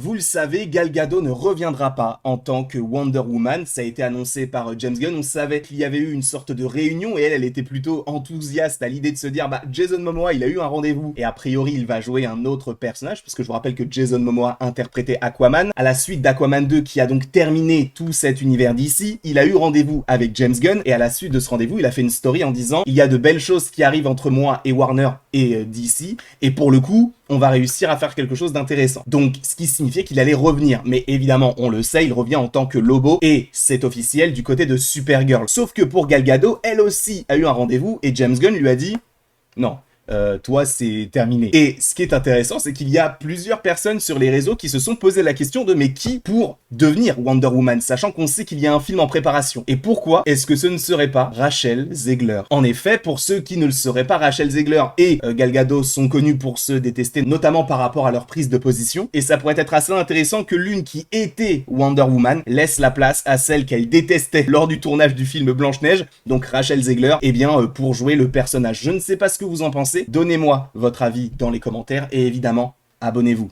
Vous le savez, Gal Gadot ne reviendra pas en tant que Wonder Woman. Ça a été annoncé par James Gunn. On savait qu'il y avait eu une sorte de réunion et elle était plutôt enthousiaste à l'idée de se dire Jason Momoa, il a eu un rendez-vous et a priori il va jouer un autre personnage, parce que je vous rappelle que Jason Momoa interprétait Aquaman. À la suite d'Aquaman 2 qui a donc terminé tout cet univers d'ici, il a eu rendez-vous avec James Gunn et à la suite de ce rendez-vous, il a fait une story en disant il y a de belles choses qui arrivent entre moi et Warner et DC et pour le coup, on va réussir à faire quelque chose d'intéressant. Donc, ce qui signifiait qu'il allait revenir. Mais évidemment, on le sait, il revient en tant que Lobo, et c'est officiel du côté de Supergirl. Sauf que pour Gal Gadot, elle aussi a eu un rendez-vous, et James Gunn lui a dit « Non, toi c'est terminé ». Et ce qui est intéressant, c'est qu'il y a plusieurs personnes sur les réseaux qui se sont posé la question de mais qui pour devenir Wonder Woman, sachant qu'on sait qu'il y a un film en préparation. Et pourquoi est-ce que ce ne serait pas Rachel Zegler? En effet, pour ceux qui ne le seraient pas, Rachel Zegler et Gal Gadot sont connus pour se détester, notamment par rapport à leur prise de position. Et ça pourrait être assez intéressant que l'une qui était Wonder Woman laisse la place à celle qu'elle détestait lors du tournage du film Blanche-Neige, donc Rachel Zegler, pour jouer le personnage. Je ne sais pas ce que vous en pensez. Donnez-moi votre avis dans les commentaires et évidemment, abonnez-vous.